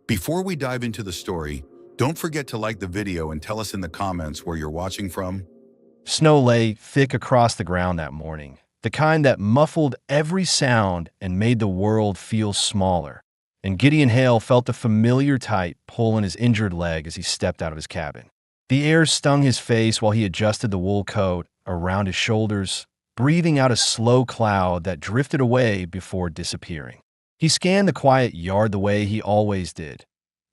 Before we dive into the story, don't forget to like the video and tell us in the comments where you're watching from. Snow lay thick across the ground that morning, the kind that muffled every sound and made the world feel smaller. And Gideon Hale felt the familiar tight pull in his injured leg as he stepped out of his cabin. The air stung his face while he adjusted the wool coat around his shoulders, breathing out a slow cloud that drifted away before disappearing. He scanned the quiet yard the way he always did,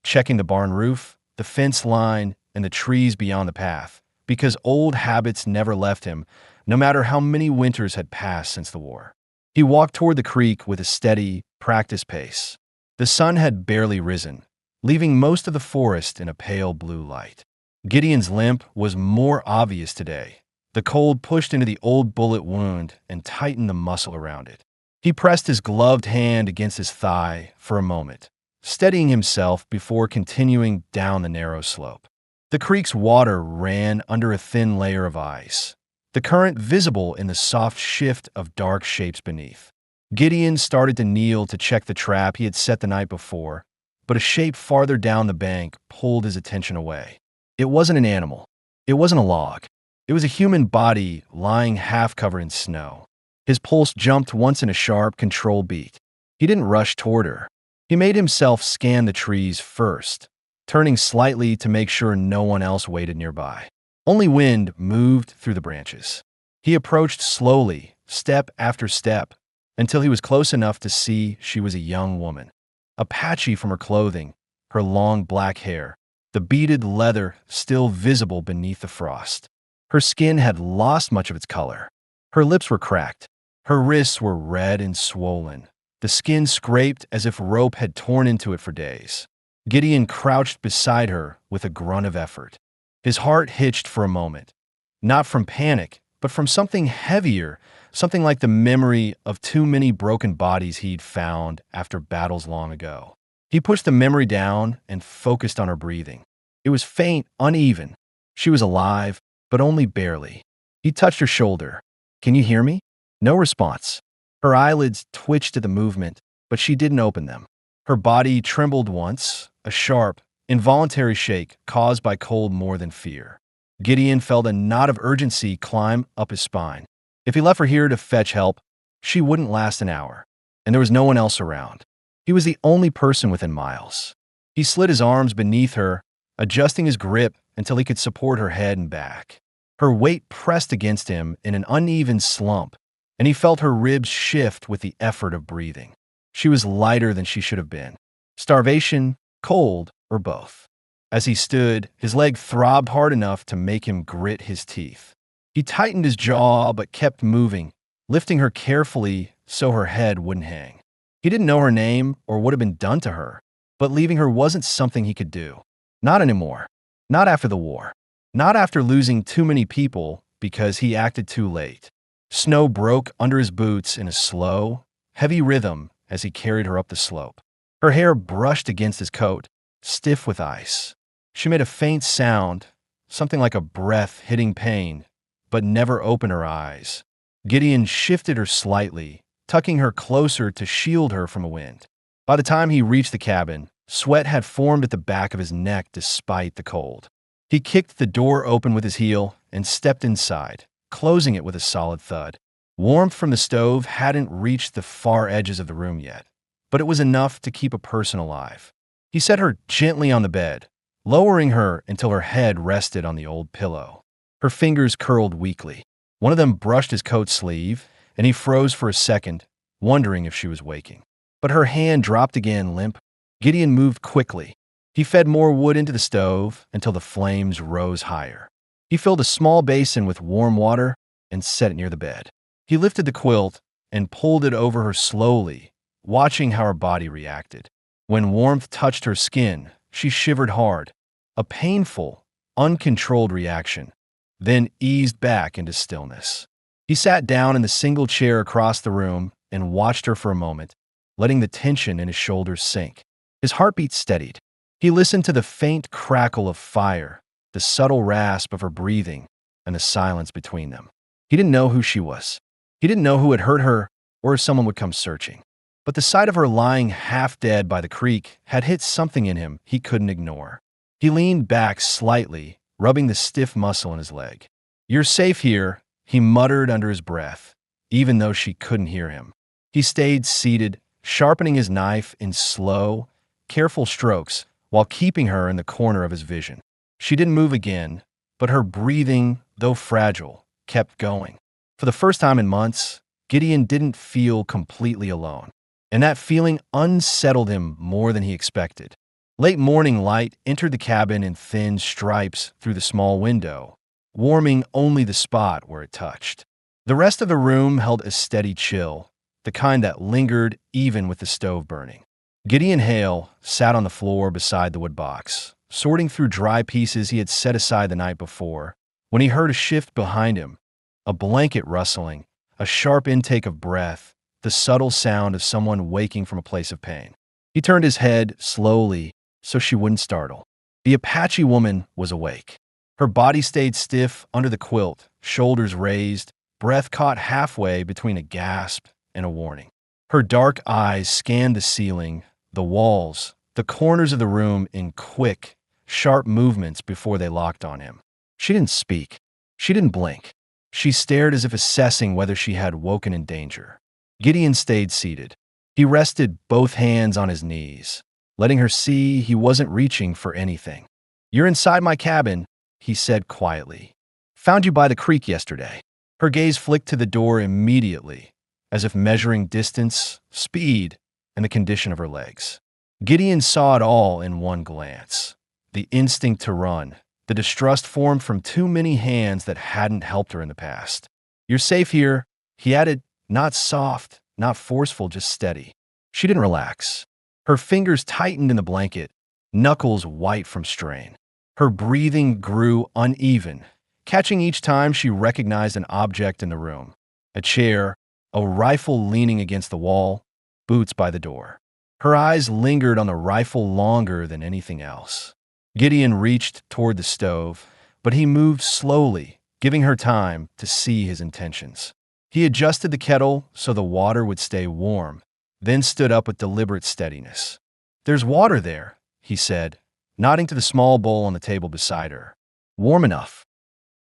checking the barn roof, the fence line, and the trees beyond the path, because old habits never left him, no matter how many winters had passed since the war. He walked toward the creek with a steady, practiced pace. The sun had barely risen, leaving most of the forest in a pale blue light. Gideon's limp was more obvious today. The cold pushed into the old bullet wound and tightened the muscle around it. He pressed his gloved hand against his thigh for a moment, steadying himself before continuing down the narrow slope. The creek's water ran under a thin layer of ice, the current visible in the soft shift of dark shapes beneath. Gideon started to kneel to check the trap he had set the night before, but a shape farther down the bank pulled his attention away. It wasn't an animal. It wasn't a log. It was a human body lying half covered in snow. His pulse jumped once in a sharp, controlled beat. He didn't rush toward her. He made himself scan the trees first, turning slightly to make sure no one else waited nearby. Only wind moved through the branches. He approached slowly, step after step, until he was close enough to see she was a young woman. Apache from her clothing, her long black hair, the beaded leather still visible beneath the frost. Her skin had lost much of its color. Her lips were cracked. Her wrists were red and swollen, the skin scraped as if rope had torn into it for days. Gideon crouched beside her with a grunt of effort. His heart hitched for a moment, not from panic, but from something heavier, something like the memory of too many broken bodies he'd found after battles long ago. He pushed the memory down and focused on her breathing. It was faint, uneven. She was alive, but only barely. He touched her shoulder. "Can you hear me?" No response. Her eyelids twitched at the movement, but she didn't open them. Her body trembled once, a sharp, involuntary shake caused by cold more than fear. Gideon felt a knot of urgency climb up his spine. If he left her here to fetch help, she wouldn't last an hour, and there was no one else around. He was the only person within miles. He slid his arms beneath her, adjusting his grip until he could support her head and back. Her weight pressed against him in an uneven slump, and he felt her ribs shift with the effort of breathing. She was lighter than she should have been. Starvation, cold, or both. As he stood, his leg throbbed hard enough to make him grit his teeth. He tightened his jaw but kept moving, lifting her carefully so her head wouldn't hang. He didn't know her name or what had been done to her, but leaving her wasn't something he could do. Not anymore. Not after the war. Not after losing too many people because he acted too late. Snow broke under his boots in a slow, heavy rhythm as he carried her up the slope. Her hair brushed against his coat, stiff with ice. She made a faint sound, something like a breath hitting pain, but never opened her eyes. Gideon shifted her slightly, tucking her closer to shield her from the wind. By the time he reached the cabin, sweat had formed at the back of his neck despite the cold. He kicked the door open with his heel and stepped inside, closing it with a solid thud. Warmth from the stove hadn't reached the far edges of the room yet, but it was enough to keep a person alive. He set her gently on the bed, lowering her until her head rested on the old pillow. Her fingers curled weakly. One of them brushed his coat sleeve, and he froze for a second, wondering if she was waking. But her hand dropped again limp. Gideon moved quickly. He fed more wood into the stove until the flames rose higher. He filled a small basin with warm water and set it near the bed. He lifted the quilt and pulled it over her slowly, watching how her body reacted. When warmth touched her skin, she shivered hard, a painful, uncontrolled reaction, then eased back into stillness. He sat down in the single chair across the room and watched her for a moment, letting the tension in his shoulders sink. His heartbeat steadied. He listened to the faint crackle of fire, the subtle rasp of her breathing, and the silence between them. He didn't know who she was. He didn't know who had hurt her or if someone would come searching. But the sight of her lying half dead by the creek had hit something in him he couldn't ignore. He leaned back slightly, rubbing the stiff muscle in his leg. "You're safe here," he muttered under his breath, even though she couldn't hear him. He stayed seated, sharpening his knife in slow, careful strokes while keeping her in the corner of his vision. She didn't move again, but her breathing, though fragile, kept going. For the first time in months, Gideon didn't feel completely alone, and that feeling unsettled him more than he expected. Late morning light entered the cabin in thin stripes through the small window, warming only the spot where it touched. The rest of the room held a steady chill, the kind that lingered even with the stove burning. Gideon Hale sat on the floor beside the wood box, sorting through dry pieces he had set aside the night before, when he heard a shift behind him, a blanket rustling, a sharp intake of breath, the subtle sound of someone waking from a place of pain. He turned his head slowly so she wouldn't startle. The Apache woman was awake. Her body stayed stiff under the quilt, shoulders raised, breath caught halfway between a gasp and a warning. Her dark eyes scanned the ceiling, the walls, the corners of the room in quick, sharp movements before they locked on him. She didn't speak. She didn't blink. She stared as if assessing whether she had woken in danger. Gideon stayed seated. He rested both hands on his knees, letting her see he wasn't reaching for anything. "You're inside my cabin," he said quietly. "Found you by the creek yesterday." Her gaze flicked to the door immediately, as if measuring distance, speed, and the condition of her legs. Gideon saw it all in one glance. The instinct to run, the distrust formed from too many hands that hadn't helped her in the past. "You're safe here," he added, not soft, not forceful, just steady. She didn't relax. Her fingers tightened in the blanket, knuckles white from strain. Her breathing grew uneven, catching each time she recognized an object in the room. A chair, a rifle leaning against the wall, boots by the door. Her eyes lingered on the rifle longer than anything else. Gideon reached toward the stove, but he moved slowly, giving her time to see his intentions. He adjusted the kettle so the water would stay warm, then stood up with deliberate steadiness. "There's water there," he said, nodding to the small bowl on the table beside her. "Warm enough."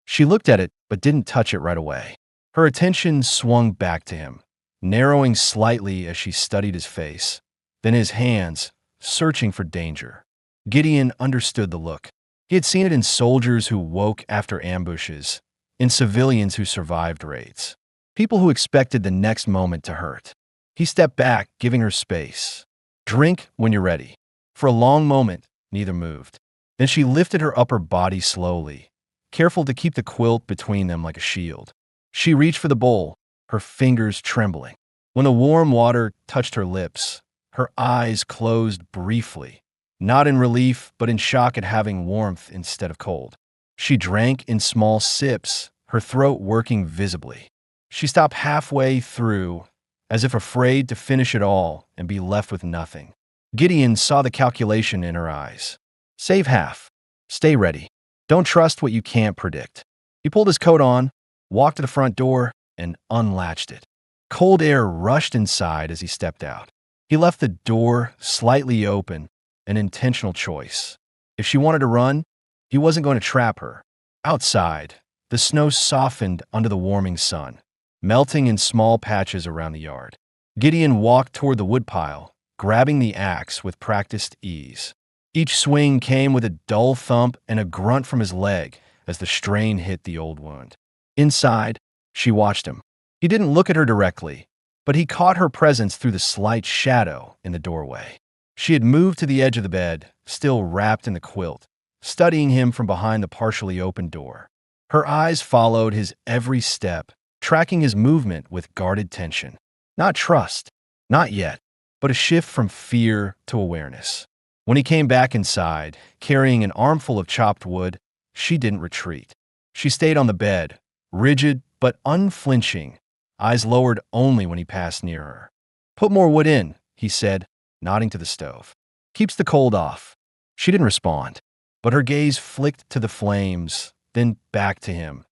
She looked at it, but didn't touch it right away. Her attention swung back to him, narrowing slightly as she studied his face, then his hands, searching for danger. Gideon understood the look. He had seen it in soldiers who woke after ambushes, in civilians who survived raids, people who expected the next moment to hurt. He stepped back, giving her space. "Drink when you're ready." For a long moment, neither moved. Then she lifted her upper body slowly, careful to keep the quilt between them like a shield. She reached for the bowl, her fingers trembling. When the warm water touched her lips, her eyes closed briefly, not in relief, but in shock at having warmth instead of cold. She drank in small sips, her throat working visibly. She stopped halfway through, as if afraid to finish it all and be left with nothing. Gideon saw the calculation in her eyes. Save half. Stay ready. Don't trust what you can't predict. He pulled his coat on, walked to the front door, and unlatched it. Cold air rushed inside as he stepped out. He left the door slightly open, an intentional choice. If she wanted to run, he wasn't going to trap her. Outside, the snow softened under the warming sun, melting in small patches around the yard. Gideon walked toward the woodpile, grabbing the axe with practiced ease. Each swing came with a dull thump and a grunt from his leg as the strain hit the old wound. Inside, she watched him. He didn't look at her directly, but he caught her presence through the slight shadow in the doorway. She had moved to the edge of the bed, still wrapped in the quilt, studying him from behind the partially open door. Her eyes followed his every step, tracking his movement with guarded tension. Not trust, not yet, but a shift from fear to awareness. When he came back inside, carrying an armful of chopped wood, she didn't retreat. She stayed on the bed, rigid but unflinching, eyes lowered only when he passed near her. "Put more wood in," he said, nodding to the stove. "Keeps the cold off." She didn't respond, but her gaze flicked to the flames, then back to him,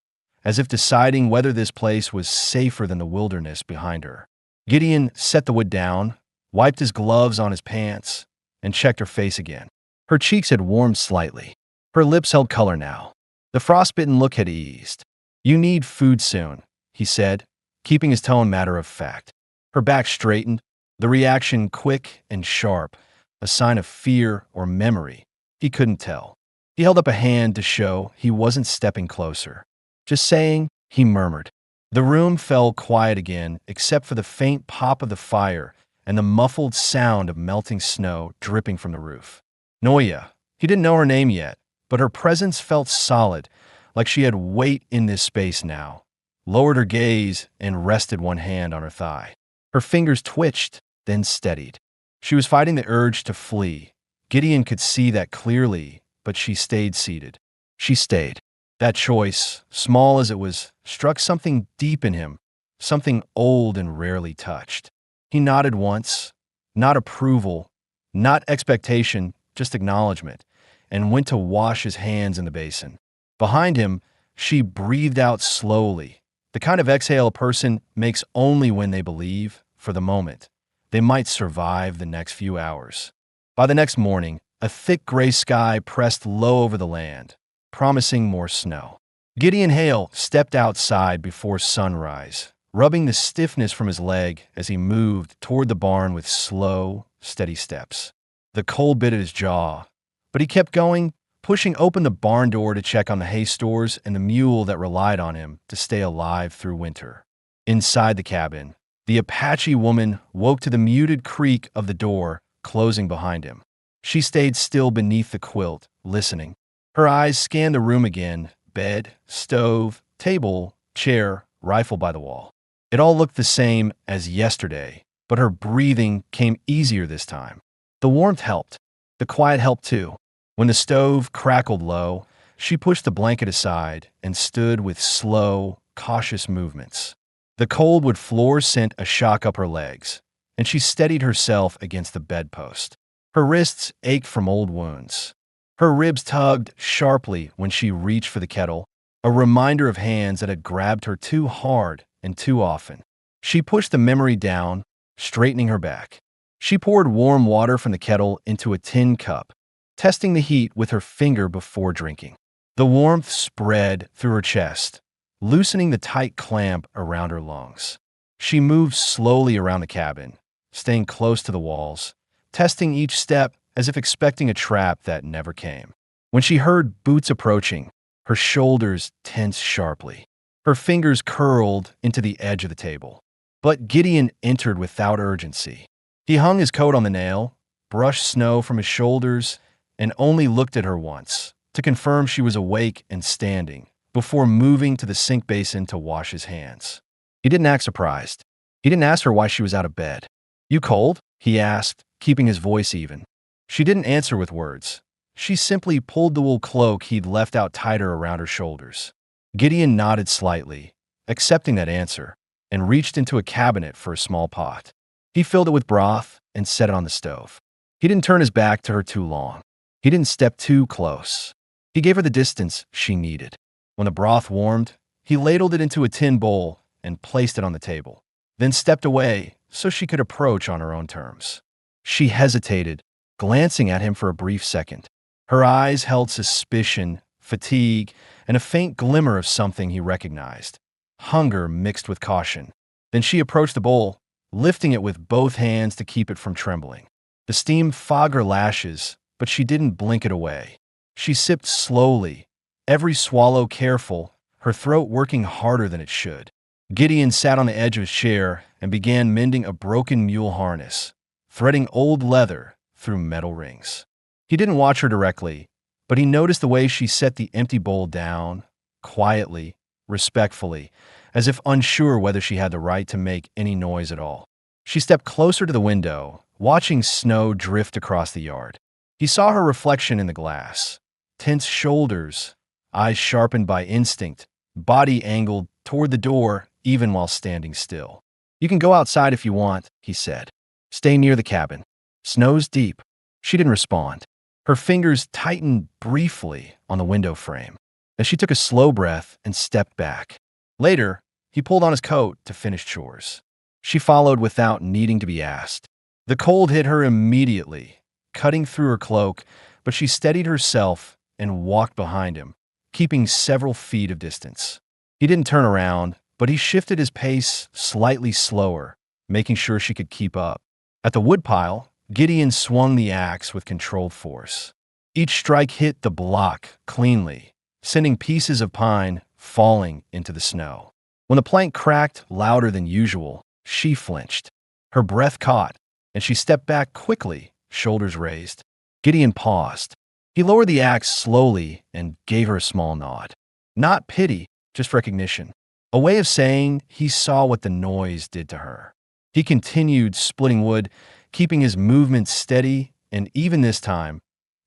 as if deciding whether this place was safer than the wilderness behind her. Gideon set the wood down, wiped his gloves on his pants, and checked her face again. Her cheeks had warmed slightly. Her lips held color now. The frostbitten look had eased. "You need food soon," he said, keeping his tone matter of fact. Her back straightened, the reaction quick and sharp, a sign of fear or memory. He couldn't tell. He held up a hand to show he wasn't stepping closer. "Just saying," he murmured. The room fell quiet again, except for the faint pop of the fire and the muffled sound of melting snow dripping from the roof. Noya. He didn't know her name yet, but her presence felt solid, like she had weight in this space now. Lowered her gaze and rested one hand on her thigh. Her fingers twitched, then steadied. She was fighting the urge to flee. Gideon could see that clearly, but she stayed seated. She stayed. That choice, small as it was, struck something deep in him, something old and rarely touched. He nodded once, not approval, not expectation, just acknowledgement, and went to wash his hands in the basin. Behind him, she breathed out slowly, the kind of exhale a person makes only when they believe, for the moment, they might survive the next few hours. By the next morning, a thick gray sky pressed low over the land, promising more snow. Gideon Hale stepped outside before sunrise, rubbing the stiffness from his leg as he moved toward the barn with slow, steady steps. The cold bit at his jaw, but he kept going, pushing open the barn door to check on the hay stores and the mule that relied on him to stay alive through winter. Inside the cabin, the Apache woman woke to the muted creak of the door closing behind him. She stayed still beneath the quilt, listening. Her eyes scanned the room again: bed, stove, table, chair, rifle by the wall. It all looked the same as yesterday, but her breathing came easier this time. The warmth helped. The quiet helped too. When the stove crackled low, she pushed the blanket aside and stood with slow, cautious movements. The cold wood floor sent a shock up her legs, and she steadied herself against the bedpost. Her wrists ached from old wounds. Her ribs tugged sharply when she reached for the kettle, a reminder of hands that had grabbed her too hard and too often. She pushed the memory down, straightening her back. She poured warm water from the kettle into a tin cup, testing the heat with her finger before drinking. The warmth spread through her chest, loosening the tight clamp around her lungs. She moved slowly around the cabin, staying close to the walls, testing each step as if expecting a trap that never came. When she heard boots approaching, her shoulders tensed sharply. Her fingers curled into the edge of the table. But Gideon entered without urgency. He hung his coat on the nail, brushed snow from his shoulders, and only looked at her once to confirm she was awake and standing before moving to the sink basin to wash his hands. He didn't act surprised. He didn't ask her why she was out of bed. "You cold?" he asked, keeping his voice even. She didn't answer with words. She simply pulled the wool cloak he'd left out tighter around her shoulders. Gideon nodded slightly, accepting that answer, and reached into a cabinet for a small pot. He filled it with broth and set it on the stove. He didn't turn his back to her too long. He didn't step too close. He gave her the distance she needed. When the broth warmed, he ladled it into a tin bowl and placed it on the table, then stepped away so she could approach on her own terms. She hesitated, glancing at him for a brief second. Her eyes held suspicion, fatigue, and a faint glimmer of something he recognized. Hunger mixed with caution. Then she approached the bowl, lifting it with both hands to keep it from trembling. The steam fogged her lashes, but she didn't blink it away. She sipped slowly, every swallow careful, her throat working harder than it should. Gideon sat on the edge of his chair and began mending a broken mule harness, threading old leather through metal rings. He didn't watch her directly, but he noticed the way she set the empty bowl down, quietly, respectfully, as if unsure whether she had the right to make any noise at all. She stepped closer to the window, watching snow drift across the yard. He saw her reflection in the glass, tense shoulders, eyes sharpened by instinct, body angled toward the door even while standing still. "You can go outside if you want," he said. "Stay near the cabin. Snow's deep." She didn't respond. Her fingers tightened briefly on the window frame as she took a slow breath and stepped back. Later, he pulled on his coat to finish chores. She followed without needing to be asked. The cold hit her immediately, cutting through her cloak, but she steadied herself and walked behind him, keeping several feet of distance. He didn't turn around, but he shifted his pace slightly slower, making sure she could keep up. At the woodpile, Gideon swung the axe with controlled force. Each strike hit the block cleanly, sending pieces of pine falling into the snow. When the plank cracked louder than usual, she flinched. Her breath caught, and she stepped back quickly, shoulders raised. Gideon paused. He lowered the axe slowly and gave her a small nod. Not pity, just recognition. A way of saying he saw what the noise did to her. He continued splitting wood, keeping his movements steady, and even this time,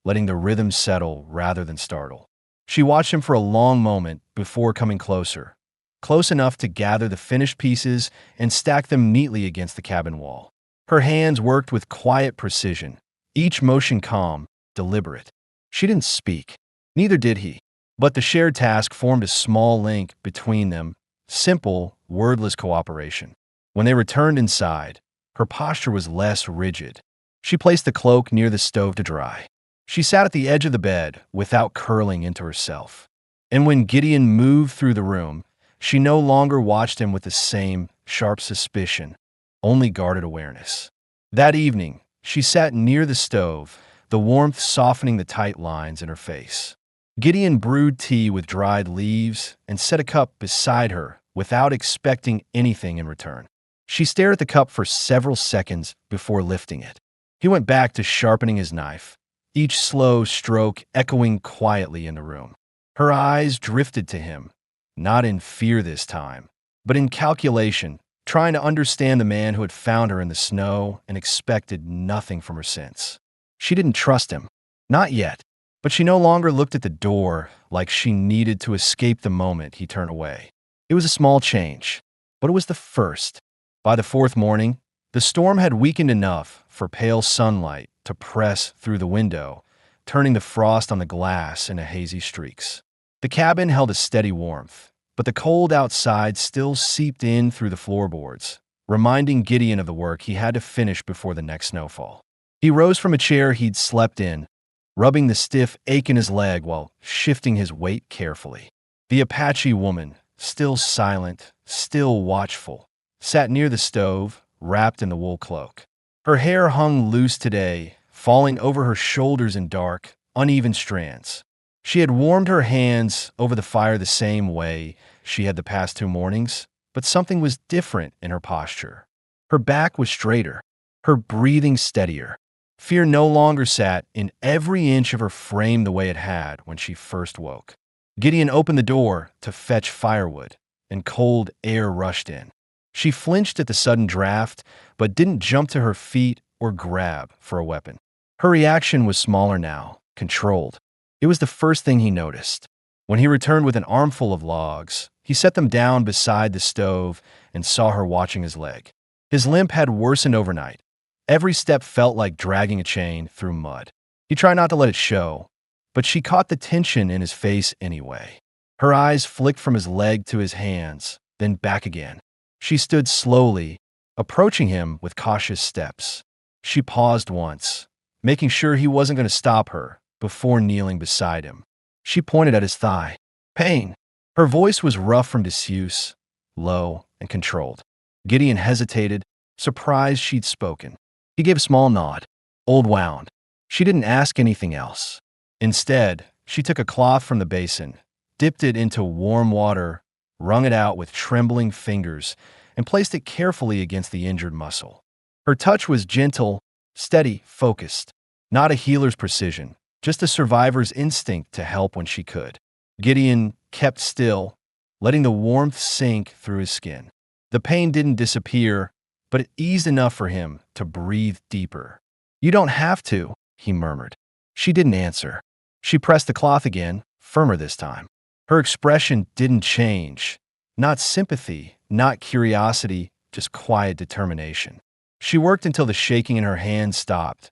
letting the rhythm settle rather than startle. She watched him for a long moment before coming closer, close enough to gather the finished pieces and stack them neatly against the cabin wall. Her hands worked with quiet precision, each motion calm, deliberate. She didn't speak. Neither did he. But the shared task formed a small link between them, simple, wordless cooperation. When they returned inside, her posture was less rigid. She placed the cloak near the stove to dry. She sat at the edge of the bed without curling into herself. And when Gideon moved through the room, she no longer watched him with the same sharp suspicion, only guarded awareness. That evening, she sat near the stove, the warmth softening the tight lines in her face. Gideon brewed tea with dried leaves and set a cup beside her without expecting anything in return. She stared at the cup for several seconds before lifting it. He went back to sharpening his knife, each slow stroke echoing quietly in the room. Her eyes drifted to him, not in fear this time, but in calculation, trying to understand the man who had found her in the snow and expected nothing from her since. She didn't trust him. Not yet. But she no longer looked at the door like she needed to escape the moment he turned away. It was a small change, but it was the first. By the fourth morning, the storm had weakened enough for pale sunlight to press through the window, turning the frost on the glass into hazy streaks. The cabin held a steady warmth, but the cold outside still seeped in through the floorboards, reminding Gideon of the work he had to finish before the next snowfall. He rose from a chair he'd slept in, rubbing the stiff ache in his leg while shifting his weight carefully. The Apache woman, still silent, still watchful, sat near the stove, wrapped in the wool cloak. Her hair hung loose today, falling over her shoulders in dark, uneven strands. She had warmed her hands over the fire the same way she had the past 2 mornings, but something was different in her posture. Her back was straighter, her breathing steadier. Fear no longer sat in every inch of her frame the way it had when she first woke. Gideon opened the door to fetch firewood, and cold air rushed in. She flinched at the sudden draft, but didn't jump to her feet or grab for a weapon. Her reaction was smaller now, controlled. It was the first thing he noticed. When he returned with an armful of logs, he set them down beside the stove and saw her watching his leg. His limp had worsened overnight. Every step felt like dragging a chain through mud. He tried not to let it show, but she caught the tension in his face anyway. Her eyes flicked from his leg to his hands, then back again. She stood slowly, approaching him with cautious steps. She paused once, making sure he wasn't going to stop her, before kneeling beside him. She pointed at his thigh. Pain. Her voice was rough from disuse, low and controlled. Gideon hesitated, surprised she'd spoken. He gave a small nod. Old wound. She didn't ask anything else. Instead, she took a cloth from the basin, dipped it into warm water, wrung it out with trembling fingers, and placed it carefully against the injured muscle. Her touch was gentle, steady, focused. Not a healer's precision, just a survivor's instinct to help when she could. Gideon kept still, letting the warmth sink through his skin. The pain didn't disappear, but it eased enough for him to breathe deeper. You don't have to, he murmured. She didn't answer. She pressed the cloth again, firmer this time. Her expression didn't change. Not sympathy, not curiosity, just quiet determination. She worked until the shaking in her hands stopped,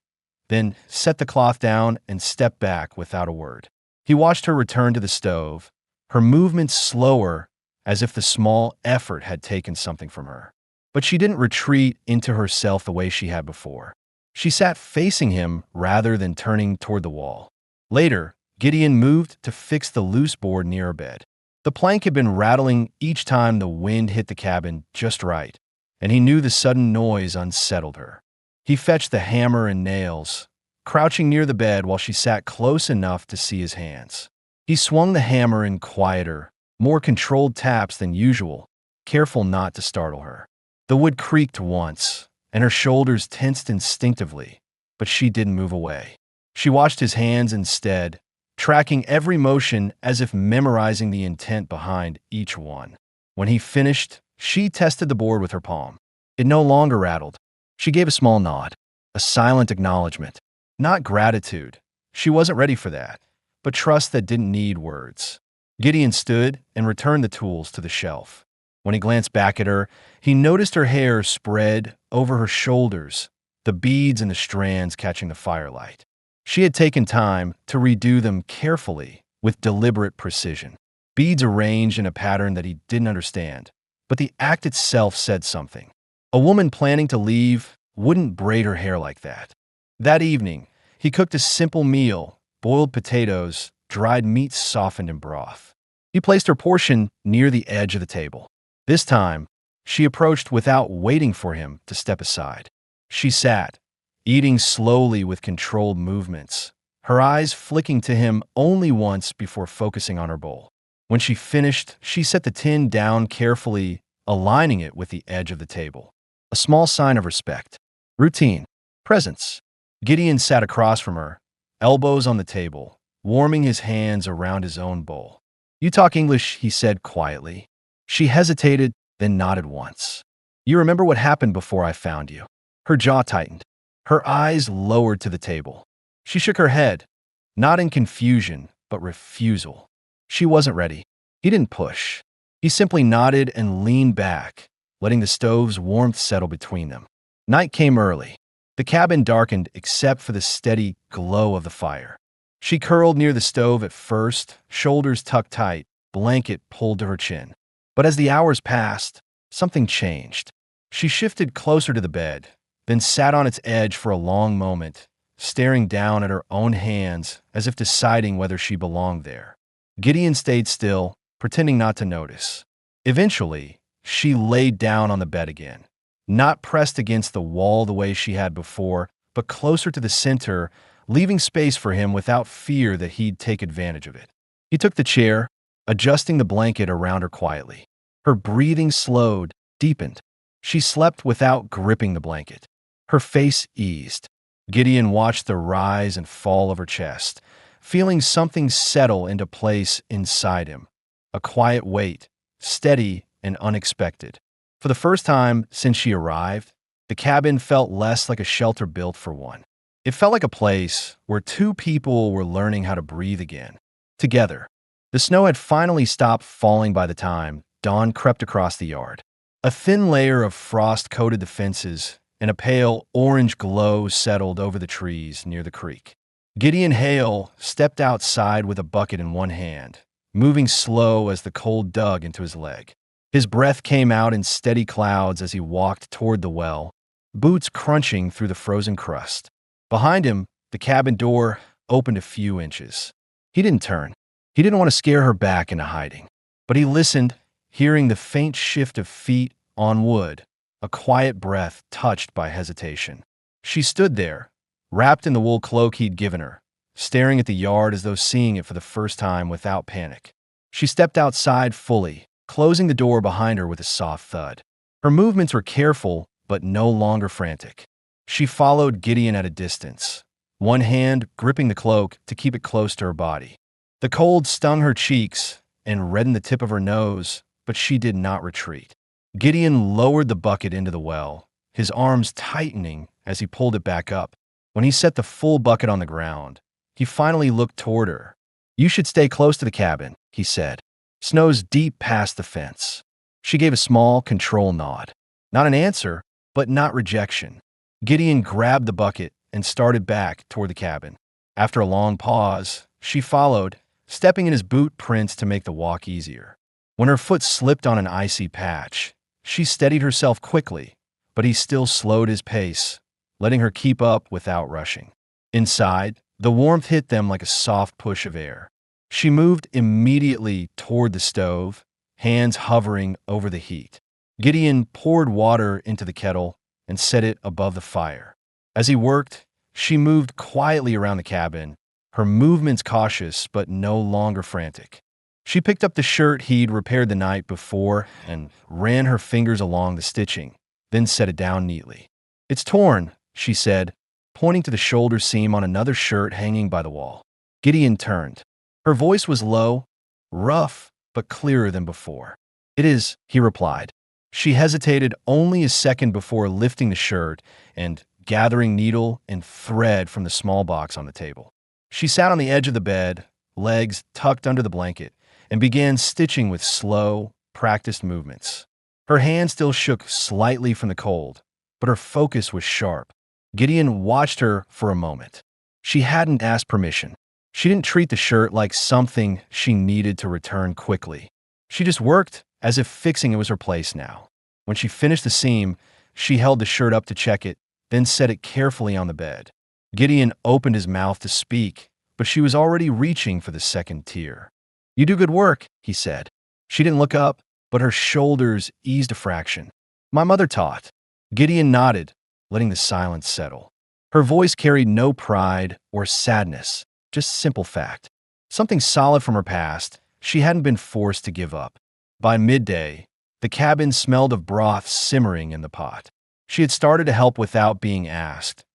then set the cloth down and stepped back without a word. He watched her return to the stove, her movements slower, as if the small effort had taken something from her. But she didn't retreat into herself the way she had before. She sat facing him rather than turning toward the wall. Later, Gideon moved to fix the loose board near her bed. The plank had been rattling each time the wind hit the cabin just right, and he knew the sudden noise unsettled her. He fetched the hammer and nails, crouching near the bed while she sat close enough to see his hands. He swung the hammer in quieter, more controlled taps than usual, careful not to startle her. The wood creaked once, and her shoulders tensed instinctively, but she didn't move away. She watched his hands instead, tracking every motion as if memorizing the intent behind each one. When he finished, she tested the board with her palm. It no longer rattled. She gave a small nod, a silent acknowledgement. Not gratitude. She wasn't ready for that, but trust that didn't need words. Gideon stood and returned the tools to the shelf. When he glanced back at her, he noticed her hair spread over her shoulders, the beads and the strands catching the firelight. She had taken time to redo them carefully, with deliberate precision. Beads arranged in a pattern that he didn't understand, but the act itself said something. A woman planning to leave wouldn't braid her hair like that. That evening, he cooked a simple meal, boiled potatoes, dried meat softened in broth. He placed her portion near the edge of the table. This time, she approached without waiting for him to step aside. She sat, eating slowly with controlled movements, her eyes flicking to him only once before focusing on her bowl. When she finished, she set the tin down carefully, aligning it with the edge of the table. A small sign of respect. Routine. Presence. Gideon sat across from her, elbows on the table, warming his hands around his own bowl. "You talk English," he said quietly. She hesitated, then nodded once. "You remember what happened before I found you?" Her jaw tightened. Her eyes lowered to the table. She shook her head, not in confusion, but refusal. She wasn't ready. He didn't push. He simply nodded and leaned back, letting the stove's warmth settle between them. Night came early. The cabin darkened except for the steady glow of the fire. She curled near the stove at first, shoulders tucked tight, blanket pulled to her chin. But as the hours passed, something changed. She shifted closer to the bed, then sat on its edge for a long moment, staring down at her own hands as if deciding whether she belonged there. Gideon stayed still, pretending not to notice. Eventually, she laid down on the bed again, not pressed against the wall the way she had before, but closer to the center, leaving space for him without fear that he'd take advantage of it. He took the chair, adjusting the blanket around her quietly. Her breathing slowed, deepened. She slept without gripping the blanket. Her face eased. Gideon watched the rise and fall of her chest, feeling something settle into place inside him. A quiet weight, steady and unexpected. For the first time since she arrived, the cabin felt less like a shelter built for one. It felt like a place where two people were learning how to breathe again, together. The snow had finally stopped falling by the time dawn crept across the yard. A thin layer of frost coated the fences, and a pale orange glow settled over the trees near the creek. Gideon Hale stepped outside with a bucket in one hand, moving slow as the cold dug into his leg. His breath came out in steady clouds as he walked toward the well, boots crunching through the frozen crust. Behind him, the cabin door opened a few inches. He didn't turn. He didn't want to scare her back into hiding. But he listened, hearing the faint shift of feet on wood, a quiet breath touched by hesitation. She stood there, wrapped in the wool cloak he'd given her, staring at the yard as though seeing it for the first time without panic. She stepped outside fully, closing the door behind her with a soft thud. Her movements were careful, but no longer frantic. She followed Gideon at a distance, one hand gripping the cloak to keep it close to her body. The cold stung her cheeks and reddened the tip of her nose, but she did not retreat. Gideon lowered the bucket into the well, his arms tightening as he pulled it back up. When he set the full bucket on the ground, he finally looked toward her. "You should stay close to the cabin," he said. "Snow's deep past the fence." She gave a small, control nod. Not an answer, but not rejection. Gideon grabbed the bucket and started back toward the cabin. After a long pause, she followed, stepping in his boot prints to make the walk easier. When her foot slipped on an icy patch, she steadied herself quickly, but he still slowed his pace, letting her keep up without rushing. Inside, the warmth hit them like a soft push of air. She moved immediately toward the stove, hands hovering over the heat. Gideon poured water into the kettle and set it above the fire. As he worked, she moved quietly around the cabin, her movements cautious but no longer frantic. She picked up the shirt he'd repaired the night before and ran her fingers along the stitching, then set it down neatly. "It's torn," she said, pointing to the shoulder seam on another shirt hanging by the wall. Gideon turned. Her voice was low, rough, but clearer than before. "It is," he replied. She hesitated only a second before lifting the shirt and gathering needle and thread from the small box on the table. She sat on the edge of the bed, legs tucked under the blanket, and began stitching with slow, practiced movements. Her hand still shook slightly from the cold, but her focus was sharp. Gideon watched her for a moment. She hadn't asked permission. She didn't treat the shirt like something she needed to return quickly. She just worked as if fixing it was her place now. When she finished the seam, she held the shirt up to check it, then set it carefully on the bed. Gideon opened his mouth to speak, but she was already reaching for the second tier. "You do good work," he said. She didn't look up, but her shoulders eased a fraction. "My mother taught." Gideon nodded, letting the silence settle. Her voice carried no pride or sadness, just simple fact. Something solid from her past she hadn't been forced to give up. By midday, the cabin smelled of broth simmering in the pot. She had started to help without being asked,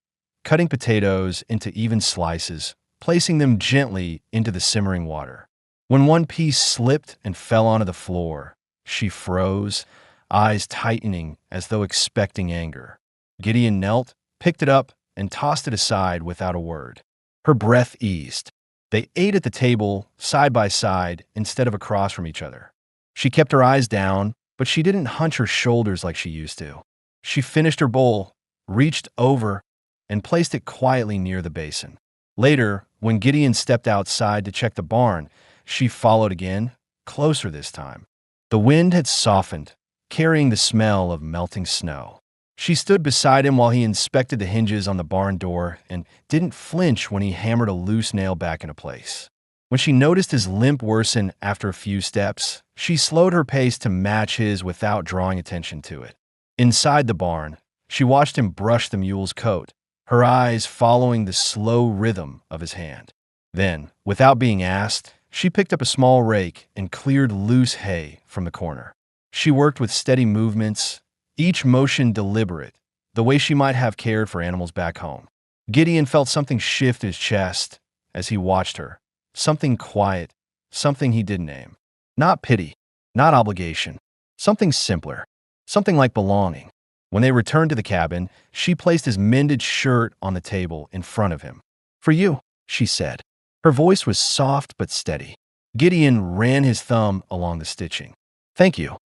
cutting potatoes into even slices, placing them gently into the simmering water. When one piece slipped and fell onto the floor, she froze, eyes tightening as though expecting anger. Gideon knelt, picked it up, and tossed it aside without a word. Her breath eased. They ate at the table, side by side, instead of across from each other. She kept her eyes down, but she didn't hunch her shoulders like she used to. She finished her bowl, reached over, and placed it quietly near the basin. Later, when Gideon stepped outside to check the barn, she followed again, closer this time. The wind had softened, carrying the smell of melting snow. She stood beside him while he inspected the hinges on the barn door and didn't flinch when he hammered a loose nail back into place. When she noticed his limp worsen after a few steps, she slowed her pace to match his without drawing attention to it. Inside the barn, she watched him brush the mule's coat, her eyes following the slow rhythm of his hand. Then, without being asked, she picked up a small rake and cleared loose hay from the corner. She worked with steady movements, each motion deliberate, the way she might have cared for animals back home. Gideon felt something shift his chest as he watched her, something quiet, something he didn't name. Not pity, not obligation, something simpler, something like belonging. When they returned to the cabin, she placed his mended shirt on the table in front of him. "For you," she said. Her voice was soft but steady. Gideon ran his thumb along the stitching. "Thank you."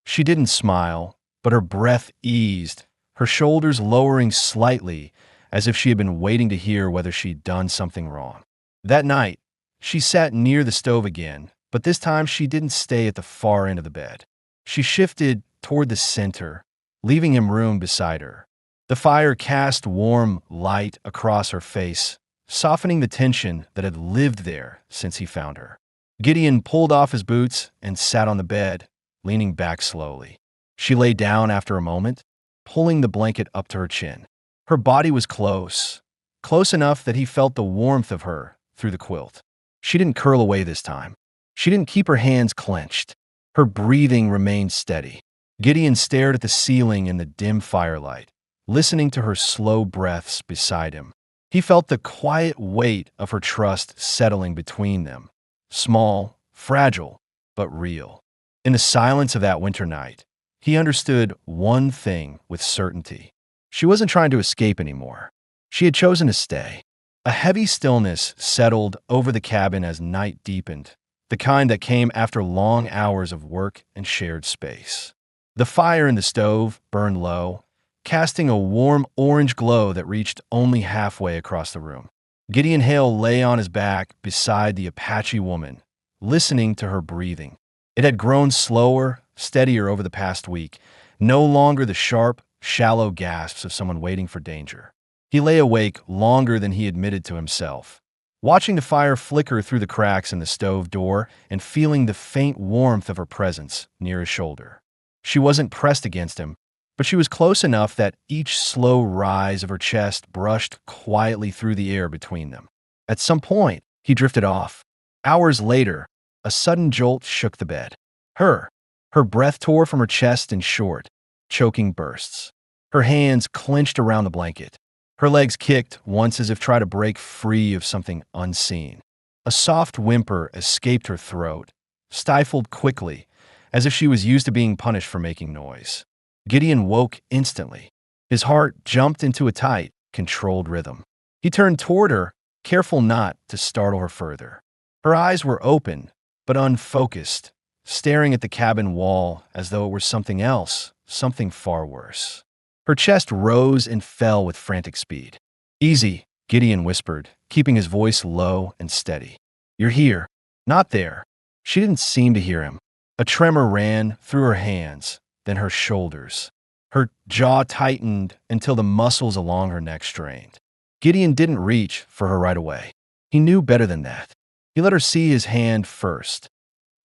She didn't smile, but her breath eased, her shoulders lowering slightly as if she had been waiting to hear whether she'd done something wrong. That night, she sat near the stove again, but this time she didn't stay at the far end of the bed. She shifted toward the center, leaving him room beside her. The fire cast warm light across her face, softening the tension that had lived there since he found her. Gideon pulled off his boots and sat on the bed, leaning back slowly. She lay down after a moment, pulling the blanket up to her chin. Her body was close, close enough that he felt the warmth of her through the quilt. She didn't curl away this time. She didn't keep her hands clenched. Her breathing remained steady. Gideon stared at the ceiling in the dim firelight, listening to her slow breaths beside him. He felt the quiet weight of her trust settling between them. Small, fragile, but real. In the silence of that winter night, he understood one thing with certainty. She wasn't trying to escape anymore. She had chosen to stay. A heavy stillness settled over the cabin as night deepened, the kind that came after long hours of work and shared space. The fire in the stove burned low, casting a warm orange glow that reached only halfway across the room. Gideon Hale lay on his back beside the Apache woman, listening to her breathing. It had grown slower, steadier over the past week, no longer the sharp, shallow gasps of someone waiting for danger. He lay awake longer than he admitted to himself, watching the fire flicker through the cracks in the stove door and feeling the faint warmth of her presence near his shoulder. She wasn't pressed against him, but she was close enough that each slow rise of her chest brushed quietly through the air between them. At some point, he drifted off. Hours later, a sudden jolt shook the bed. Her. Her breath tore from her chest in short, choking bursts. Her hands clenched around the blanket. Her legs kicked once as if trying to break free of something unseen. A soft whimper escaped her throat, stifled quickly, as if she was used to being punished for making noise. Gideon woke instantly. His heart jumped into a tight, controlled rhythm. He turned toward her, careful not to startle her further. Her eyes were open, but unfocused, staring at the cabin wall as though it were something else, something far worse. Her chest rose and fell with frantic speed. Easy, Gideon whispered, keeping his voice low and steady. You're here, not there. She didn't seem to hear him. A tremor ran through her hands, then her shoulders. Her jaw tightened until the muscles along her neck strained. Gideon didn't reach for her right away. He knew better than that. He let her see his hand first.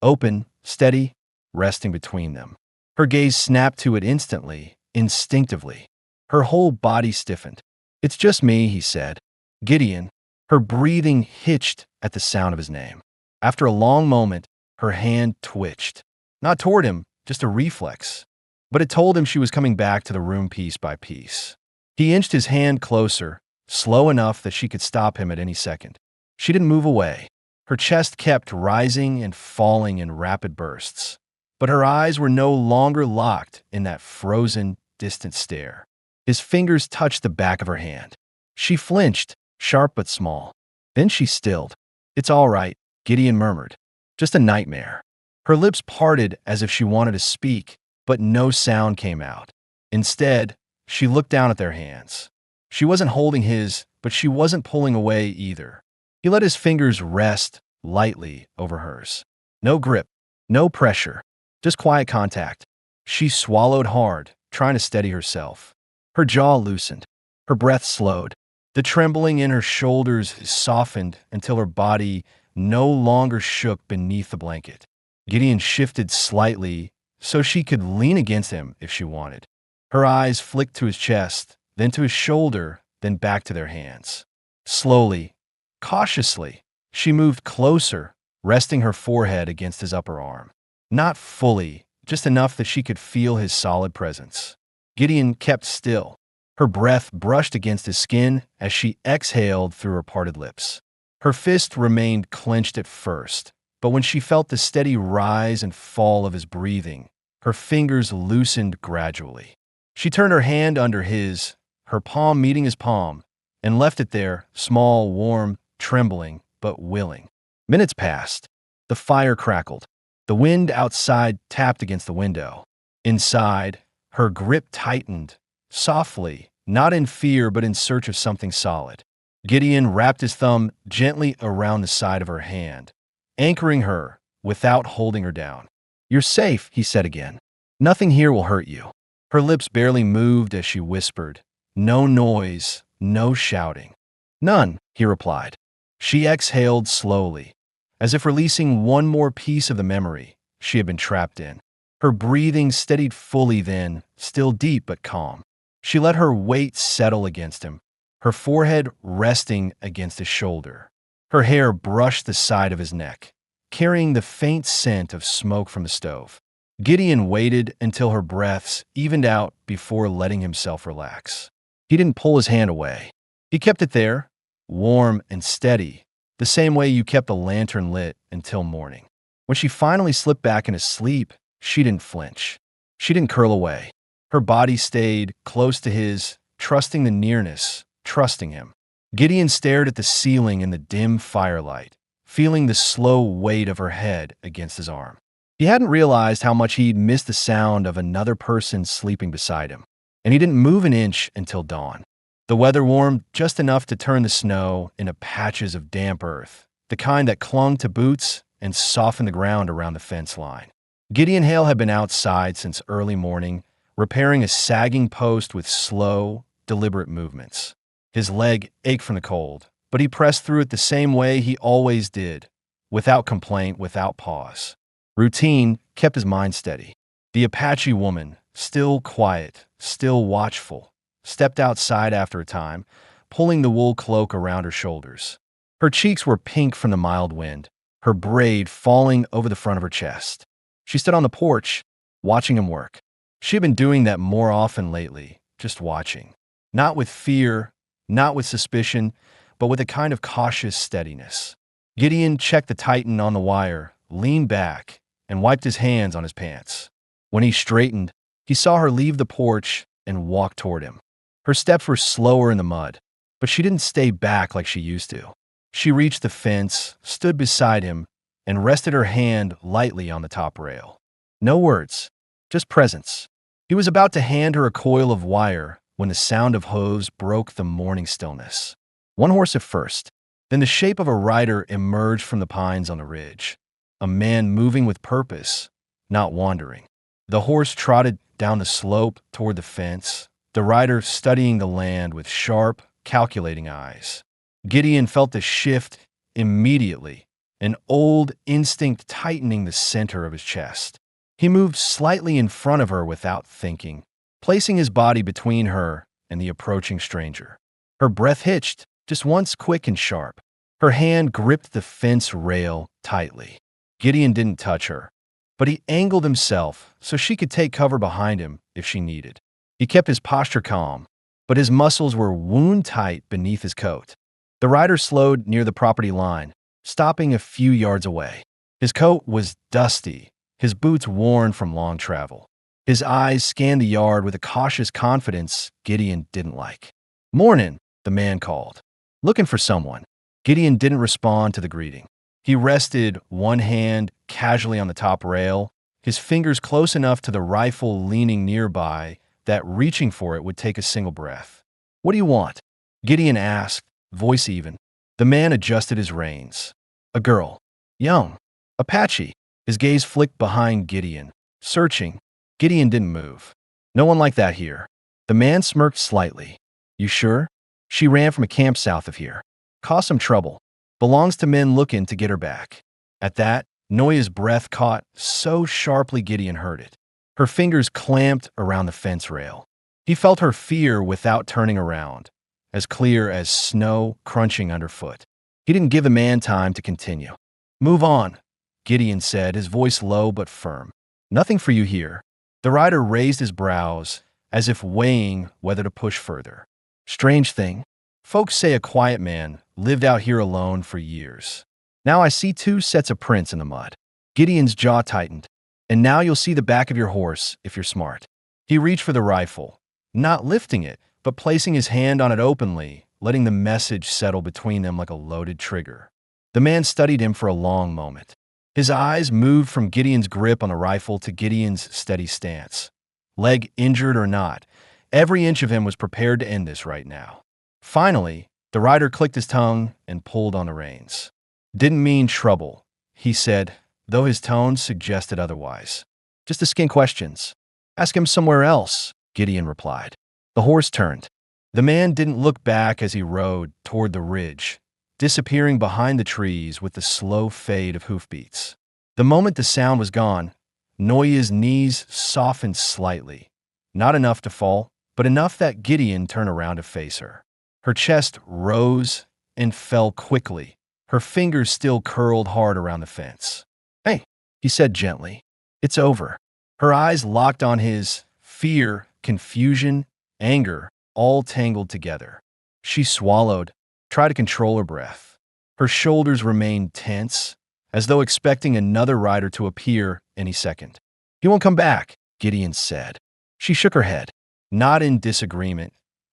Open, steady, resting between them. Her gaze snapped to it instantly, instinctively. Her whole body stiffened. It's just me, he said. Gideon. Her breathing hitched at the sound of his name. After a long moment, her hand twitched. Not toward him, just a reflex. But it told him she was coming back to the room piece by piece. He inched his hand closer, slow enough that she could stop him at any second. She didn't move away. Her chest kept rising and falling in rapid bursts. But her eyes were no longer locked in that frozen, distant stare. His fingers touched the back of her hand. She flinched, sharp but small. Then she stilled. It's all right, Gideon murmured. Just a nightmare. Her lips parted as if she wanted to speak, but no sound came out. Instead, she looked down at their hands. She wasn't holding his, but she wasn't pulling away either. He let his fingers rest lightly over hers. No grip, no pressure, just quiet contact. She swallowed hard, trying to steady herself. Her jaw loosened. Her breath slowed. The trembling in her shoulders softened until her body no longer shook beneath the blanket. Gideon shifted slightly so she could lean against him if she wanted. Her eyes flicked to his chest, then to his shoulder, then back to their hands. Slowly, cautiously, she moved closer, resting her forehead against his upper arm. Not fully, just enough that she could feel his solid presence. Gideon kept still. Her breath brushed against his skin as she exhaled through her parted lips. Her fist remained clenched at first, but when she felt the steady rise and fall of his breathing, her fingers loosened gradually. She turned her hand under his, her palm meeting his palm, and left it there, small, warm, trembling, but willing. Minutes passed. The fire crackled. The wind outside tapped against the window. Inside, her grip tightened, softly, not in fear but in search of something solid. Gideon wrapped his thumb gently around the side of her hand, anchoring her without holding her down. You're safe, he said again. Nothing here will hurt you. Her lips barely moved as she whispered. No noise, no shouting. None, he replied. She exhaled slowly, as if releasing one more piece of the memory she had been trapped in. Her breathing steadied fully then, still deep but calm. She let her weight settle against him, her forehead resting against his shoulder. Her hair brushed the side of his neck, carrying the faint scent of smoke from the stove. Gideon waited until her breaths evened out before letting himself relax. He didn't pull his hand away. He kept it there, warm and steady, the same way you kept a lantern lit until morning. When she finally slipped back into sleep, she didn't flinch. She didn't curl away. Her body stayed close to his, trusting the nearness, trusting him. Gideon stared at the ceiling in the dim firelight, feeling the slow weight of her head against his arm. He hadn't realized how much he'd missed the sound of another person sleeping beside him, and he didn't move an inch until dawn. The weather warmed just enough to turn the snow into patches of damp earth, the kind that clung to boots and softened the ground around the fence line. Gideon Hale had been outside since early morning, repairing a sagging post with slow, deliberate movements. His leg ached from the cold, but he pressed through it the same way he always did, without complaint, without pause. Routine kept his mind steady. The Apache woman, still quiet, still watchful, stepped outside after a time, pulling the wool cloak around her shoulders. Her cheeks were pink from the mild wind, her braid falling over the front of her chest. She stood on the porch, watching him work. She had been doing that more often lately, just watching. Not with fear, not with suspicion, but with a kind of cautious steadiness. Gideon checked the tighten on the wire, leaned back, and wiped his hands on his pants. When he straightened, he saw her leave the porch and walk toward him. Her steps were slower in the mud, but she didn't stay back like she used to. She reached the fence, stood beside him, and rested her hand lightly on the top rail. No words, just presence. He was about to hand her a coil of wire when the sound of hooves broke the morning stillness. One horse at first, then the shape of a rider emerged from the pines on the ridge. A man moving with purpose, not wandering. The horse trotted down the slope toward the fence, the rider studying the land with sharp, calculating eyes. Gideon felt the shift immediately, an old instinct tightening the center of his chest. He moved slightly in front of her without thinking, placing his body between her and the approaching stranger. Her breath hitched, just once quick and sharp. Her hand gripped the fence rail tightly. Gideon didn't touch her, but he angled himself so she could take cover behind him if she needed. He kept his posture calm, but his muscles were wound-tight beneath his coat. The rider slowed near the property line, stopping a few yards away. His coat was dusty, his boots worn from long travel. His eyes scanned the yard with a cautious confidence Gideon didn't like. "Mornin'," the man called. "Looking for someone." Gideon didn't respond to the greeting. He rested one hand casually on the top rail, his fingers close enough to the rifle leaning nearby that reaching for it would take a single breath. "What do you want?" Gideon asked, voice even. The man adjusted his reins. "A girl. Young. Apache." His gaze flicked behind Gideon, searching. Gideon didn't move. "No one like that here." The man smirked slightly. "You sure? She ran from a camp south of here. Caused some trouble. Belongs to men looking to get her back." At that, Noya's breath caught so sharply Gideon heard it. Her fingers clamped around the fence rail. He felt her fear without turning around, as clear as snow crunching underfoot. He didn't give the man time to continue. "Move on," Gideon said, his voice low but firm. "Nothing for you here." The rider raised his brows, as if weighing whether to push further. "Strange thing. Folks say a quiet man lived out here alone for years. Now I see 2 sets of prints in the mud." Gideon's jaw tightened. "And now you'll see the back of your horse if you're smart." He reached for the rifle, not lifting it, but placing his hand on it openly, letting the message settle between them like a loaded trigger. The man studied him for a long moment. His eyes moved from Gideon's grip on the rifle to Gideon's steady stance. Leg injured or not, every inch of him was prepared to end this right now. Finally, the rider clicked his tongue and pulled on the reins. "Didn't mean trouble," he said, though his tone suggested otherwise. "Just asking questions." "Ask him somewhere else," Gideon replied. The horse turned. The man didn't look back as he rode toward the ridge, disappearing behind the trees with the slow fade of hoofbeats. The moment the sound was gone, Noya's knees softened slightly. Not enough to fall, but enough that Gideon turned around to face her. Her chest rose and fell quickly, her fingers still curled hard around the fence. "Hey," he said gently. "It's over." Her eyes locked on his, fear, confusion, anger, all tangled together. She swallowed, tried to control her breath. Her shoulders remained tense, as though expecting another rider to appear any second. "He won't come back," Gideon said. She shook her head, not in disagreement,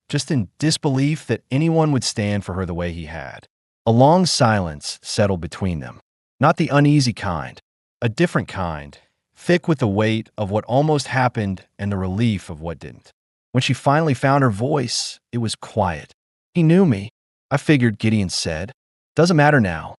just in disbelief that anyone would stand for her the way he had. A long silence settled between them. Not the uneasy kind, a different kind, thick with the weight of what almost happened and the relief of what didn't. When she finally found her voice, it was quiet. "He knew me, I figured," Gideon said. "Doesn't matter now."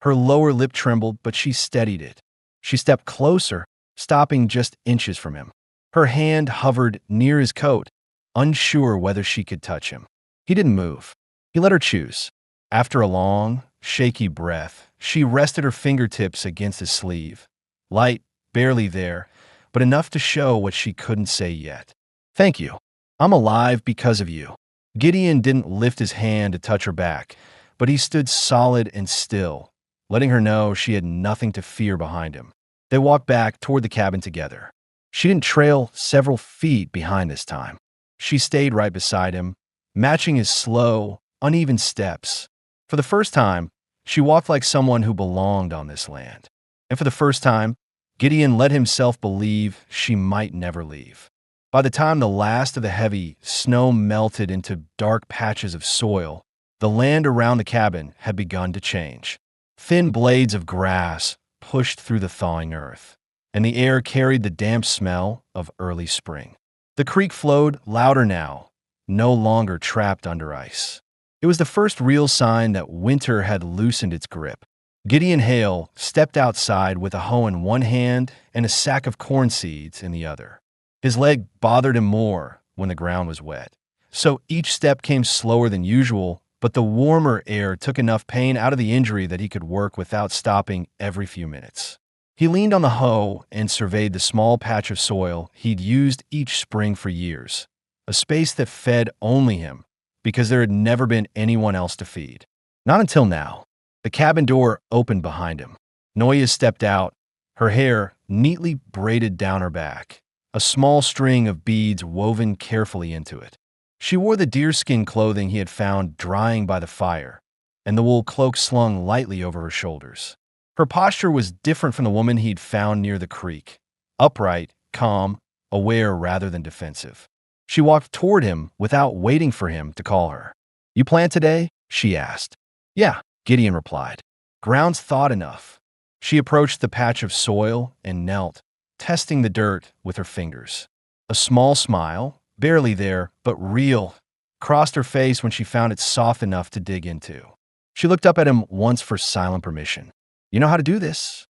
Her lower lip trembled, but she steadied it. She stepped closer, stopping just inches from him. Her hand hovered near his coat, unsure whether she could touch him. He didn't move. He let her choose. After a long, shaky breath, she rested her fingertips against his sleeve. Light, barely there, but enough to show what she couldn't say yet. Thank you. I'm alive because of you. Gideon didn't lift his hand to touch her back, but he stood solid and still, letting her know she had nothing to fear behind him. They walked back toward the cabin together. She didn't trail several feet behind this time. She stayed right beside him, matching his slow, uneven steps. For the first time, she walked like someone who belonged on this land. And for the first time, Gideon let himself believe she might never leave. By the time the last of the heavy snow melted into dark patches of soil, the land around the cabin had begun to change. Thin blades of grass pushed through the thawing earth, and the air carried the damp smell of early spring. The creek flowed louder now, no longer trapped under ice. It was the first real sign that winter had loosened its grip. Gideon Hale stepped outside with a hoe in one hand and a sack of corn seeds in the other. His leg bothered him more when the ground was wet, so each step came slower than usual, but the warmer air took enough pain out of the injury that he could work without stopping every few minutes. He leaned on the hoe and surveyed the small patch of soil he'd used each spring for years, a space that fed only him because there had never been anyone else to feed. Not until now. The cabin door opened behind him. Noya stepped out, her hair neatly braided down her back, a small string of beads woven carefully into it. She wore the deerskin clothing he had found drying by the fire, and the wool cloak slung lightly over her shoulders. Her posture was different from the woman he'd found near the creek, upright, calm, aware rather than defensive. She walked toward him without waiting for him to call her. "You plant today?" she asked. "Yeah," Gideon replied. "Ground's thawed enough." She approached the patch of soil and knelt, testing the dirt with her fingers. A small smile, barely there, but real, crossed her face when she found it soft enough to dig into. She looked up at him once for silent permission. "You know how to do this?"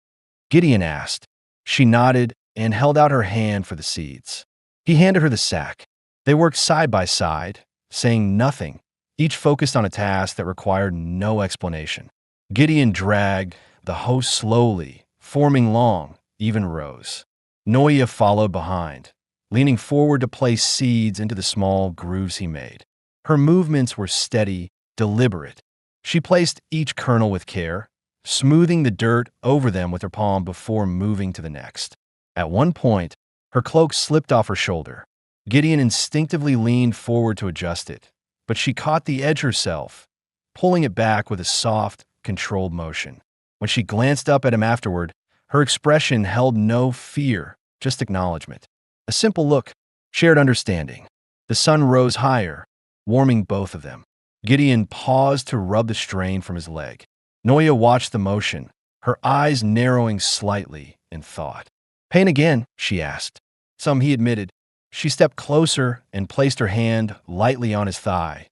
Gideon asked. She nodded and held out her hand for the seeds. He handed her the sack. They worked side by side, saying nothing, each focused on a task that required no explanation. Gideon dragged the hoe slowly, forming long, even rows. Noya followed behind, leaning forward to place seeds into the small grooves he made. Her movements were steady, deliberate. She placed each kernel with care, smoothing the dirt over them with her palm before moving to the next. At one point, her cloak slipped off her shoulder. Gideon instinctively leaned forward to adjust it, but she caught the edge herself, pulling it back with a soft, controlled motion. When she glanced up at him afterward, her expression held no fear, just acknowledgement. A simple look, shared understanding. The sun rose higher, warming both of them. Gideon paused to rub the strain from his leg. Noya watched the motion, her eyes narrowing slightly in thought. "Pain again?" she asked. "Some," he admitted. She stepped closer and placed her hand lightly on his thigh,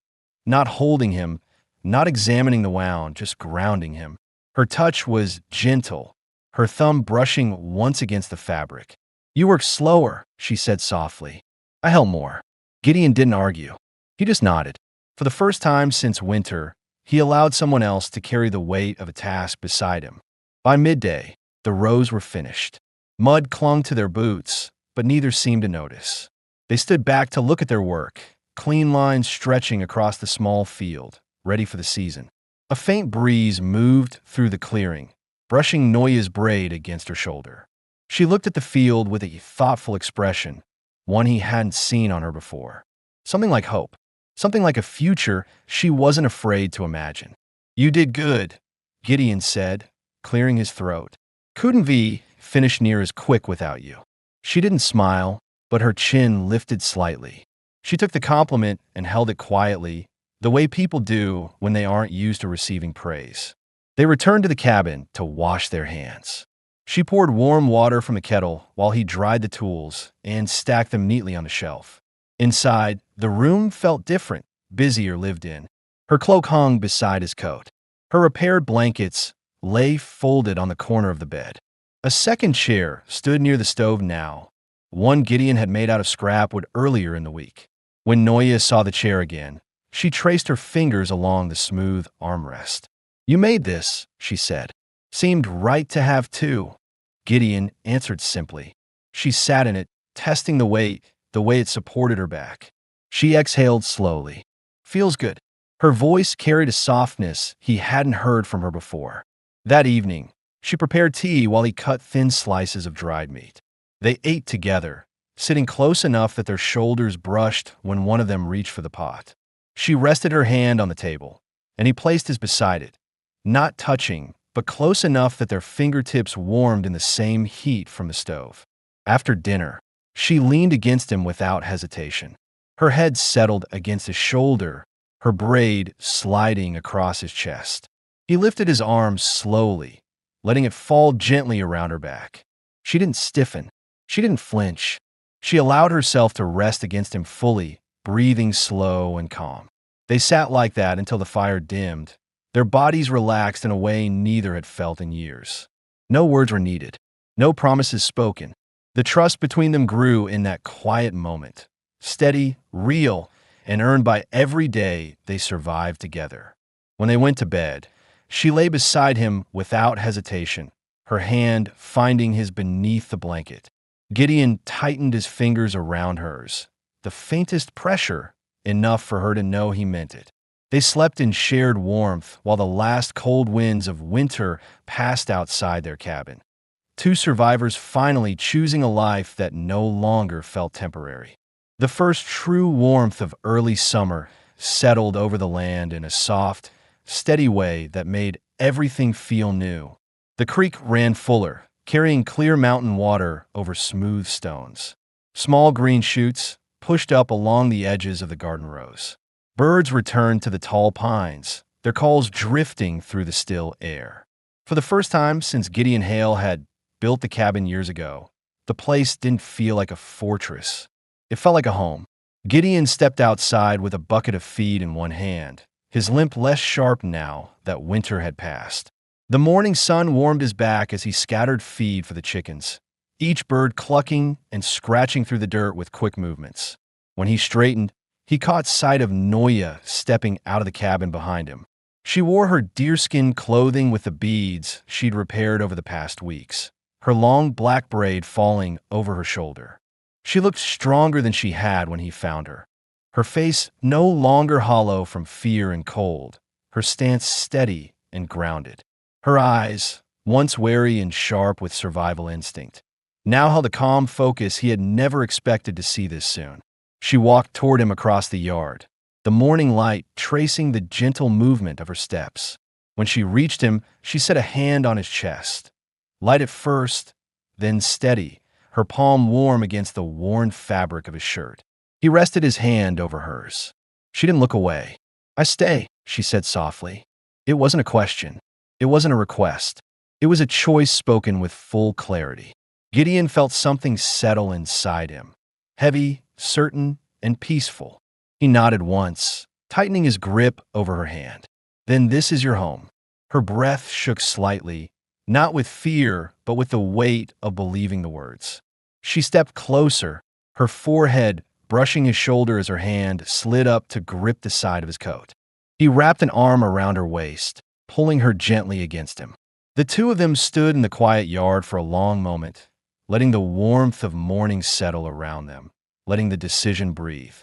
not holding him, not examining the wound, just grounding him. Her touch was gentle, her thumb brushing once against the fabric. "You work slower," she said softly. "I help more." Gideon didn't argue. He just nodded. For the first time since winter, he allowed someone else to carry the weight of a task beside him. By midday, the rows were finished. Mud clung to their boots, but neither seemed to notice. They stood back to look at their work, clean lines stretching across the small field, ready for the season. A faint breeze moved through the clearing, brushing Noya's braid against her shoulder. She looked at the field with a thoughtful expression, one he hadn't seen on her before. Something like hope, something like a future she wasn't afraid to imagine. "You did good," Gideon said, clearing his throat. "Couldn't be finished near as quick without you." She didn't smile, but her chin lifted slightly. She took the compliment and held it quietly, the way people do when they aren't used to receiving praise. They returned to the cabin to wash their hands. She poured warm water from the kettle while he dried the tools and stacked them neatly on the shelf. Inside, the room felt different, busier lived in. Her cloak hung beside his coat. Her repaired blankets lay folded on the corner of the bed. A second chair stood near the stove now, one Gideon had made out of scrap wood earlier in the week. When Noya saw the chair again, She traced her fingers along the smooth armrest. "You made this," she said. "Seemed right to have two." Gideon answered simply. She sat in it, testing the way it supported her back. She exhaled slowly. "Feels good." Her voice carried a softness he hadn't heard from her before. That evening, she prepared tea while he cut thin slices of dried meat. They ate together, sitting close enough that their shoulders brushed when one of them reached for the pot. She rested her hand on the table, and he placed his beside it, not touching, but close enough that their fingertips warmed in the same heat from the stove. After dinner, she leaned against him without hesitation. Her head settled against his shoulder, her braid sliding across his chest. He lifted his arm slowly, letting it fall gently around her back. She didn't stiffen. She didn't flinch. She allowed herself to rest against him fully, breathing slow and calm. They sat like that until the fire dimmed, their bodies relaxed in a way neither had felt in years. No words were needed, no promises spoken. The trust between them grew in that quiet moment, steady, real, and earned by every day they survived together. When they went to bed, she lay beside him without hesitation, her hand finding his beneath the blanket. Gideon tightened his fingers around hers, the faintest pressure, enough for her to know he meant it. They slept in shared warmth while the last cold winds of winter passed outside their cabin. Two survivors finally choosing a life that no longer felt temporary. The first true warmth of early summer settled over the land in a soft, steady way that made everything feel new. The creek ran fuller, carrying clear mountain water over smooth stones. Small green shoots pushed up along the edges of the garden rows. Birds returned to the tall pines, their calls drifting through the still air. For the first time since Gideon Hale had built the cabin years ago, the place didn't feel like a fortress. It felt like a home. Gideon stepped outside with a bucket of feed in one hand, his limp less sharp now that winter had passed. The morning sun warmed his back as he scattered feed for the chickens, each bird clucking and scratching through the dirt with quick movements. When he straightened, he caught sight of Noya stepping out of the cabin behind him. She wore her deerskin clothing with the beads she'd repaired over the past weeks, her long black braid falling over her shoulder. She looked stronger than she had when he found her, her face no longer hollow from fear and cold, her stance steady and grounded. Her eyes, once wary and sharp with survival instinct, now held a calm focus he had never expected to see this soon. She walked toward him across the yard, the morning light tracing the gentle movement of her steps. When she reached him, she set a hand on his chest, light at first, then steady, her palm warm against the worn fabric of his shirt. He rested his hand over hers. She didn't look away. "I stay," she said softly. It wasn't a question. It wasn't a request. It was a choice spoken with full clarity. Gideon felt something settle inside him, heavy, certain, and peaceful. He nodded once, tightening his grip over her hand. "Then this is your home." Her breath shook slightly, not with fear, but with the weight of believing the words. She stepped closer, her forehead brushing his shoulder as her hand slid up to grip the side of his coat. He wrapped an arm around her waist, pulling her gently against him. The two of them stood in the quiet yard for a long moment, letting the warmth of morning settle around them, letting the decision breathe.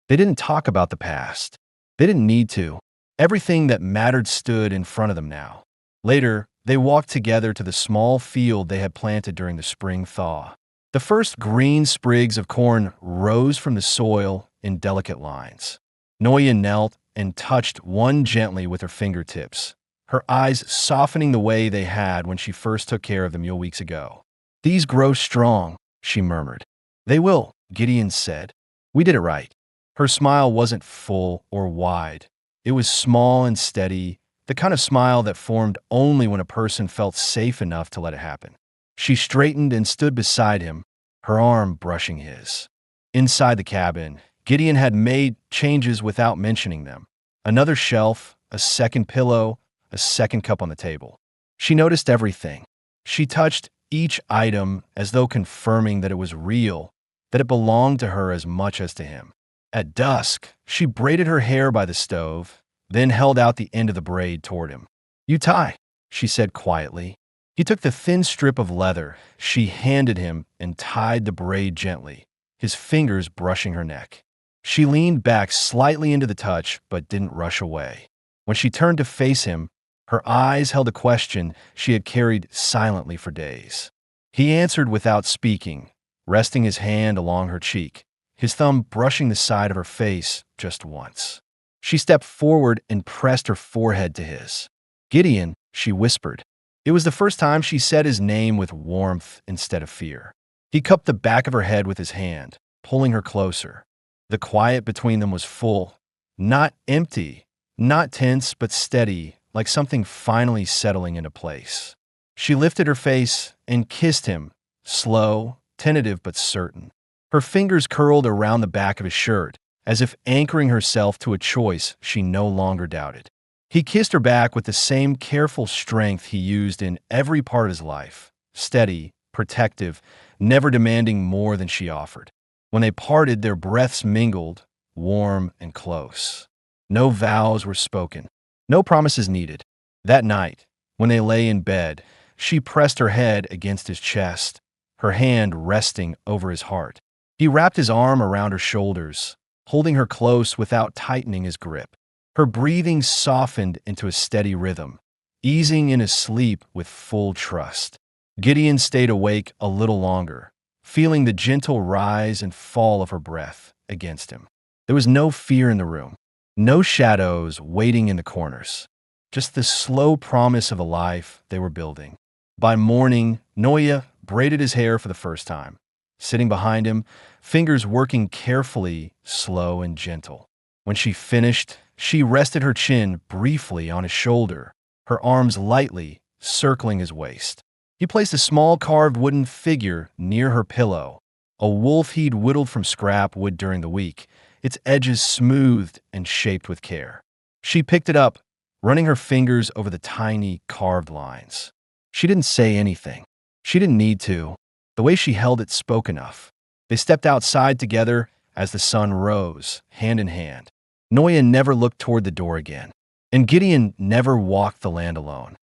They didn't talk about the past. They didn't need to. Everything that mattered stood in front of them now. Later, they walked together to the small field they had planted during the spring thaw. The first green sprigs of corn rose from the soil in delicate lines. Noya knelt and touched one gently with her fingertips, her eyes softening the way they had when she first took care of them weeks ago. "These grow strong," she murmured. "They will," Gideon said. "We did it right." Her smile wasn't full or wide. It was small and steady, the kind of smile that formed only when a person felt safe enough to let it happen. She straightened and stood beside him, her arm brushing his. Inside the cabin, Gideon had made changes without mentioning them. Another shelf, a second pillow, a second cup on the table. She noticed everything. She touched each item as though confirming that it was real, that it belonged to her as much as to him. At dusk, she braided her hair by the stove, then held out the end of the braid toward him. "You tie," she said quietly. He took the thin strip of leather she handed him and tied the braid gently, his fingers brushing her neck. She leaned back slightly into the touch but didn't rush away. When she turned to face him, her eyes held a question she had carried silently for days. He answered without speaking, resting his hand along her cheek, his thumb brushing the side of her face just once. She stepped forward and pressed her forehead to his. "Gideon," she whispered. It was the first time she said his name with warmth instead of fear. He cupped the back of her head with his hand, pulling her closer. The quiet between them was full, not empty, not tense, but steady, like something finally settling into place. She lifted her face and kissed him, slow, tentative but certain. Her fingers curled around the back of his shirt, as if anchoring herself to a choice she no longer doubted. He kissed her back with the same careful strength he used in every part of his life, steady, protective, never demanding more than she offered. When they parted, their breaths mingled, warm and close. No vows were spoken, no promises needed. That night, when they lay in bed, she pressed her head against his chest, her hand resting over his heart. He wrapped his arm around her shoulders, holding her close without tightening his grip. Her breathing softened into a steady rhythm, easing in his sleep with full trust. Gideon stayed awake a little longer, feeling the gentle rise and fall of her breath against him. There was no fear in the room, no shadows waiting in the corners, just the slow promise of a life they were building. By morning, Noya braided his hair for the first time, sitting behind him, fingers working carefully, slow and gentle. When she finished, she rested her chin briefly on his shoulder, her arms lightly circling his waist. He placed a small carved wooden figure near her pillow, a wolf he'd whittled from scrap wood during the week, its edges smoothed and shaped with care. She picked it up, running her fingers over the tiny carved lines. She didn't say anything. She didn't need to. The way she held it spoke enough. They stepped outside together as the sun rose, hand in hand. Noya never looked toward the door again, and Gideon never walked the land alone.